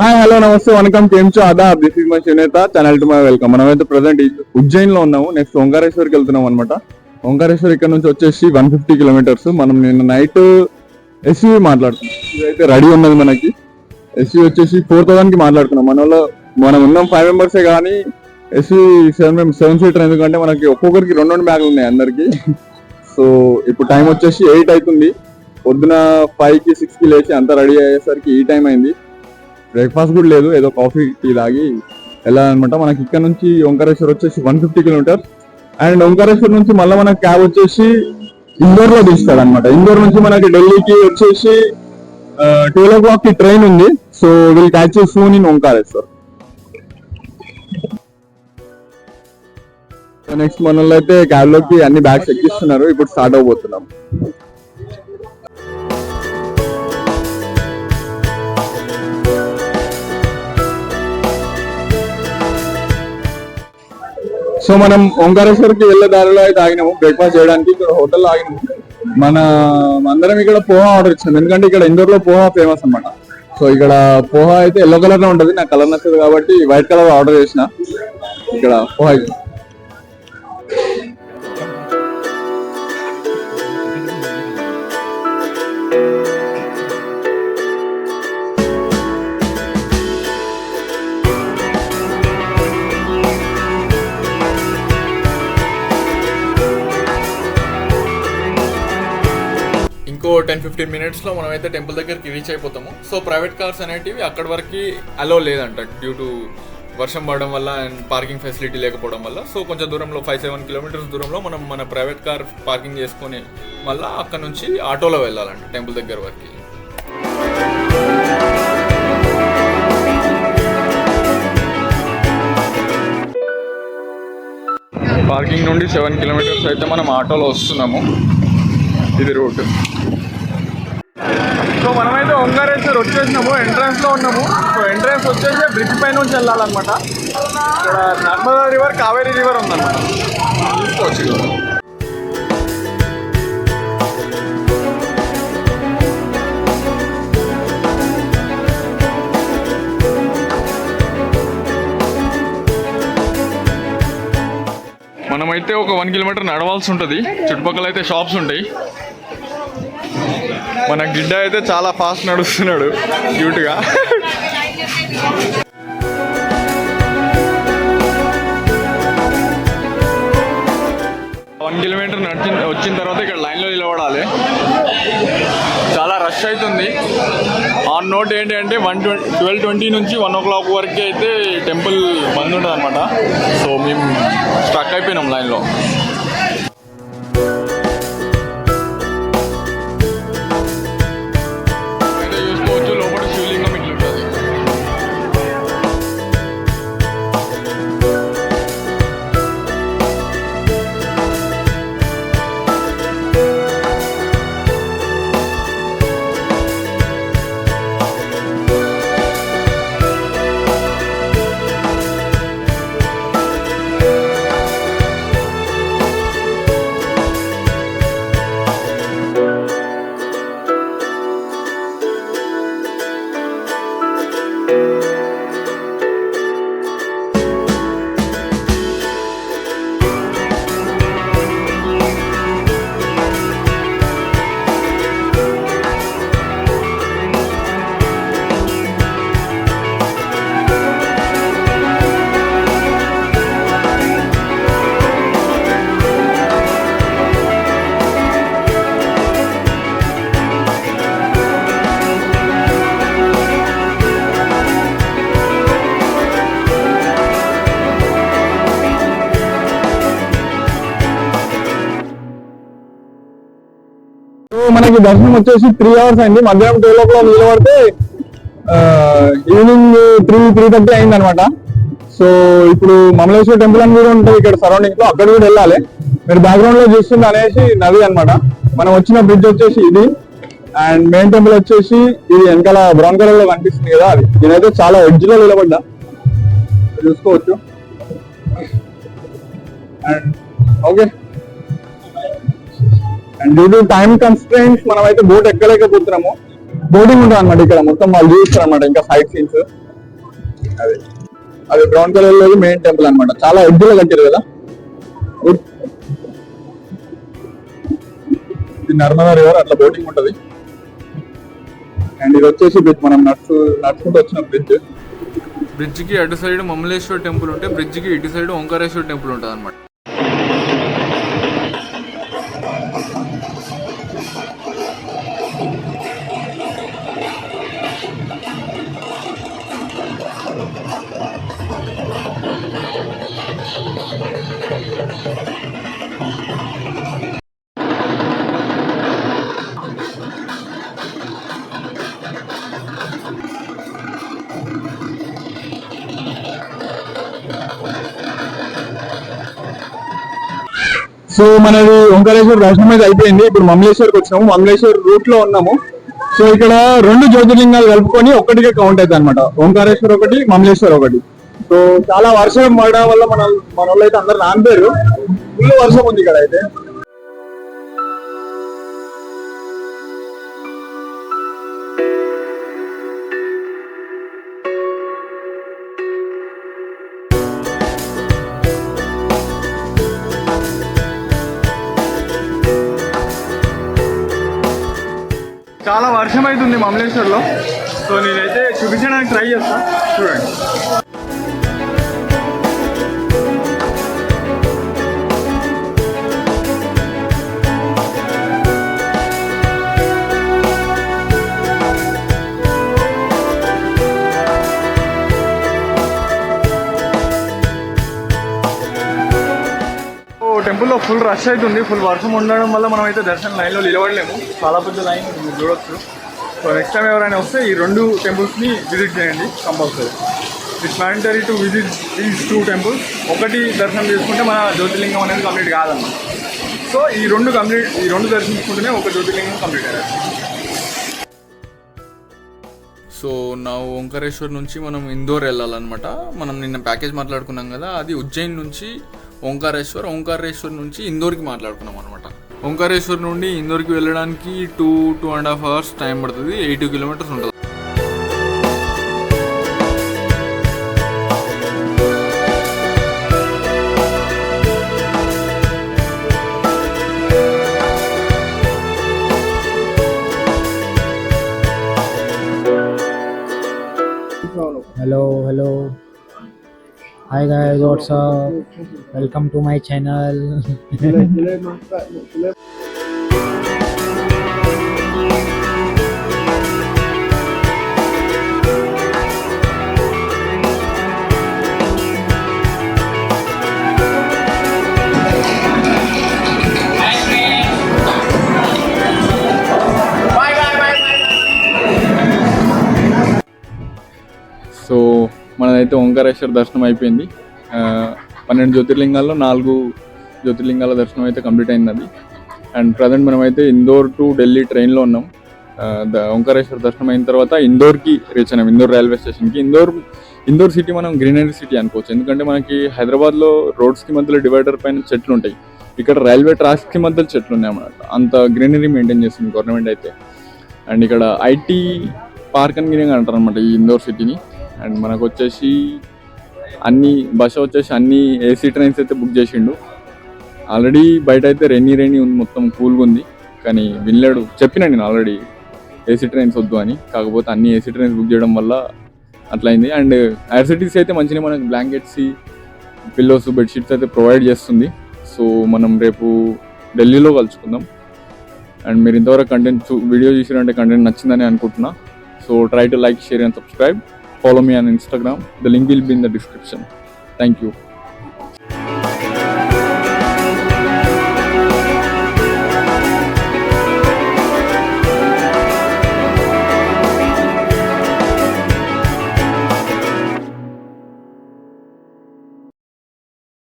Hi hello నమస్తే వనకం కేమ్చో Aadab this is my చేనేత channel to my welcome. మనమైతే ప్రజెంట్ ఉజ్జయిన్ లో ఉన్నాము. నెక్స్ట్ ఓంకారేశ్వర్కి వెళ్తున్నాం అనమాట. ఓంకారేశ్వర్ ఇక్కడ నుంచి వచ్చేసి 150 కిలోమీటర్స్. మనం నిన్న నైట్ ఎస్యూవి మాట్లాడుతున్నాం. ఇదైతే రెడీ ఉన్నది మనకి. ఎస్యూవి వచ్చేసి 4000 కి మాట్లాడుతున్నాం. మనం ఉన్నాం 5 మెంబర్సే కానీ ఎస్యూవి 7 సీటర్, ఎందుకంటే మనకి ఒక్కొక్కరికి 2 బ్యాగులు ఉన్నాయి అందరికి. సో ఇప్పుడు టైం వచ్చేసి 8 అవుతుంది. పొద్దున 5 కి 6 కి లేచి అంతా రెడీ అయ్యేసరికి ఈ టైం అయింది. బ్రేక్ఫాస్ట్ కూడా లేదు, ఏదో కాఫీ టీ తాగి వెళ్ళాలన్నమాట. మనకి ఇక్కడ నుంచి ఓంకారేశ్వర్ వచ్చేసి 150 కిలోమీటర్స్. అండ్ ఓంకారేశ్వర్ నుంచి మళ్ళీ మనకి క్యాబ్ వచ్చేసి ఇందోర్ లో తీస్తాడు అనమాట. ఇందోర్ నుంచి మనకి ఢిల్లీకి వచ్చేసి 12 o'clock కి ట్రైన్ ఉంది. So will catch you soon in Omkareshwar. Next మనలో అయితే క్యాబ్ లోకి అన్ని బ్యాగ్స్ ఎక్కిస్తున్నారు. ఇప్పుడు స్టార్ట్ అవబోతున్నాం. సో మనం ఓంకారేశ్వర్ కి వెళ్ళే దారిలో అయితే ఆగినాము బ్రేక్ఫాస్ట్ చేయడానికి. ఇక్కడ హోటల్లో ఆగినాము. అందరం ఇక్కడ పోహా ఆర్డర్ ఇచ్చాము, ఎందుకంటే ఇక్కడ ఇందోర్ లో పోహా ఫేమస్ అనమాట. సో ఇక్కడ పోహా అయితే ఎల్లో కలర్ లో ఉంటుంది, నాకు కలర్ నచ్చదు కాబట్టి వైట్ కలర్ ఆర్డర్ చేసిన. ఇక్కడ పోహా ఇంకో 10-15 మినిట్స్లో మనమైతే టెంపుల్ దగ్గరికి రీచ్ అయిపోతాము. సో ప్రైవేట్ కార్స్ అనేటివి అక్కడి వరకు అలో లేదంట, డ్యూ టు వర్షం పడడం వల్ల అండ్ పార్కింగ్ ఫెసిలిటీ లేకపోవడం వల్ల. సో కొంచెం దూరంలో 5-7 కిలోమీటర్స్ దూరంలో మనం మన ప్రైవేట్ కార్ పార్కింగ్ చేసుకొని మళ్ళీ అక్కడ నుంచి ఆటోలో వెళ్ళాలంట టెంపుల్ దగ్గర వరకు. పార్కింగ్ నుండి 7 కిలోమీటర్స్ అయితే మనం ఆటోలో వస్తున్నాము. ఇది రోడ్. సో మనమైతే ఓంకారేశ్వర్ వచ్చేసినాము, ఎంట్రన్స్ లో ఉన్నాము. సో ఎంట్రన్స్ వచ్చేసి బ్రిడ్జ్ పై నుంచి వెళ్ళాలన్నమాట. ఇక్కడ నర్మదా రివర్, కావేరీ రివర్ ఉందన్నమాట, చూసుకోవచ్చు. మనమైతే ఒక 1 కిలోమీటర్ నడవాల్సి ఉంటుంది. చుట్టుపక్కల అయితే షాప్స్ ఉంటాయి. మన గిడ్డ అయితే చాలా ఫాస్ట్ నడుస్తున్నాడు క్యూట్గా. 1 కిలోమీటర్ వచ్చిన తర్వాత ఇక్కడ లైన్లో నిలబడాలి. చాలా రష్ అవుతుంది. ఆన్ నోట్ ఏంటి అంటే 12:20 నుంచి 1 o'clock వరకు అయితే టెంపుల్ బంద్ ఉంటుంది అనమాట. సో మేము స్ట్రక్ అయిపోయినాం లైన్లో. మనకి దర్శనం వచ్చేసి 3 hours అయింది. మధ్యాహ్నం 12 o'clock నిలబడితే ఈవినింగ్ 3:30 అయింది అనమాట. సో ఇప్పుడు మమలేశ్వర టెంపుల్ అని కూడా ఉంటుంది ఇక్కడ సరౌండింగ్ లో, అక్కడ కూడా వెళ్ళాలి. మీరు బ్యాక్గ్రౌండ్ లో చూస్తుంది అనేసి నది అనమాట. మనం వచ్చిన బ్రిడ్జ్ వచ్చేసి ఇది. అండ్ మెయిన్ టెంపుల్ వచ్చేసి ఇది వెనకాల బ్రౌన్ కలర్ లో కనిపిస్తుంది కదా, అది. నేనైతే చాలా ఎడ్జ్ లో నిలబడ్డా, చూసుకోవచ్చు. And okay, and due to time constraints మనం అయితే బోట్ ఎక్కలేకపోతున్నాము. బోటింగ్ ఉంటుంది అనమాట ఇక్కడ, మొత్తం వాళ్ళు చూస్తారు అనమాట ఇంకా సైట్ సీన్స్. అది బ్రౌన్ కలర్ లో మెయిన్ టెంపుల్ అన్నమాట. చాలా ఎడ్డులో కట్టారు కదా. ఇది నర్మదా రివర్, అట్లా బోటింగ్ ఉంటది. అండ్ ఇది వచ్చేసి బ్రిడ్జ్, మనం నడుచుకుంటూ వచ్చిన బ్రిడ్జ్ కి అటు సైడ్ మమలేశ్వర్ టెంపుల్ ఉంటే బ్రిడ్జ్ కి ఇటు సైడ్ ఓంకారేశ్వర్ టెంపుల్ ఉంటుంది అనమాట. సో మనది ఓంకారేశ్వర్ దర్శనం అయితే అయిపోయింది. ఇప్పుడు మమలేశ్వర్కి వచ్చినాము, మమలేశ్వర్ రూట్ లో ఉన్నాము. సో ఇక్కడ 2 జ్యోతిర్లింగాలు కలుపుకొని ఒక్కటిగా కౌంట్ అవుతాయి అనమాట. ఓంకారేశ్వర్ ఒకటి, మమలేశ్వర్ ఒకటి. సో చాలా వర్షం పడడం వల్ల మన వాళ్ళు అయితే అందరు నానిపోయారు. ఫుల్ వర్షం ఉంది ఇక్కడ అయితే. చాలా వర్షం అవుతుంది మమలేశ్వర్లో. సో నేనైతే చూపించడానికి ట్రై చేస్తా, చూడండి. టెంపుల్లో ఫుల్ రష్ అవుతుంది. ఫుల్ వర్షం ఉండడం వల్ల మనం అయితే దర్శనం లైన్లో నిలబడలేము. చాలా పెద్ద లైన్ మీరు చూడొచ్చు. సో నెక్స్ట్ టైం ఎవరైనా వస్తే ఈ 2 టెంపుల్స్ని విజిట్ చేయండి compulsory. It's mandatory to visit these 2 temples. ఒకటి దర్శనం చేసుకుంటే మన జ్యోతిర్లింగం అనేది కంప్లీట్ కాదన్నమాట. సో ఈ 2 దర్శించుకుంటేనే ఒక జ్యోతిర్లింగం కంప్లీట్ అయ్యారు. సో నా ఓంకారేశ్వర్ నుంచి మనం ఇందోర్ వెళ్ళాలన్నమాట. మనం నిన్న ప్యాకేజ్ మాట్లాడుకున్నాం కదా, అది ఉజ్జయిన్ నుంచి ఓంకారేశ్వర్ నుంచి ఇందోర్కి మాట్లాడుకున్నాం అనమాట. ఓంకారేశ్వర్ నుండి ఇందోర్కి వెళ్ళడానికి 2.5 hours టైం పడుతుంది. 80 kilometers ఉంటుంది. Hello. Hi guys, what's up? Welcome to my channel. So మనదైతే ఓంకారేశ్వర్ దర్శనం అయిపోయింది. 12 జ్యోతిర్లింగాల్లో 4 జ్యోతిర్లింగాల దర్శనం అయితే కంప్లీట్ అయింది అది. అండ్ ప్రజెంట్ మనమైతే ఇందోర్ టు ఢిల్లీ ట్రైన్లో ఉన్నాం. ఓంకారేశ్వర్ దర్శనం అయిన తర్వాత ఇందోర్కి రీచ్ అయినాం, ఇందోర్ రైల్వే స్టేషన్కి. ఇందోర్ సిటీ మనం గ్రీనరీ సిటీ అనుకోవచ్చు. ఎందుకంటే మనకి హైదరాబాద్లో రోడ్స్కి మధ్యలో డివైడర్ పైన చెట్లు ఉంటాయి, ఇక్కడ రైల్వే ట్రాక్స్కి మధ్యలో చెట్లు ఉన్నాయి అన్నమాట. అంత గ్రీనరీ మెయింటైన్ చేస్తుంది గవర్నమెంట్ అయితే. అండ్ ఇక్కడ ఐటీ పార్క్ అని అంటారు అనమాట ఈ ఇందోర్ సిటీని. అండ్ మనకు వచ్చేసి అన్ని ఏసీ ట్రైన్స్ అయితే బుక్ చేసిండు. ఆల్రెడీ బయట అయితే రెయినీ ఉంది, మొత్తం కూల్గా ఉంది. కానీ వినలేడు, చెప్పినా నేను ఆల్రెడీ ఏసీ ట్రైన్స్ వద్దు అని. కాకపోతే అన్ని ఏసీ ట్రైన్స్ బుక్ చేయడం వల్ల అట్లా అయింది. అండ్ ఐఆర్సిటీసీ అయితే మంచిగా మనకు బ్లాంకెట్స్, పిల్లోస్, బెడ్షీట్స్ అయితే ప్రొవైడ్ చేస్తుంది. సో మనం రేపు ఢిల్లీలో కలుసుకుందాం. అండ్ మీరు ఇంతవరకు వీడియో చూసినంటే కంటెంట్ నచ్చిందని అనుకుంటున్నా. So try to like, share and subscribe. Follow me on Instagram. The link will be in the description. Thank you.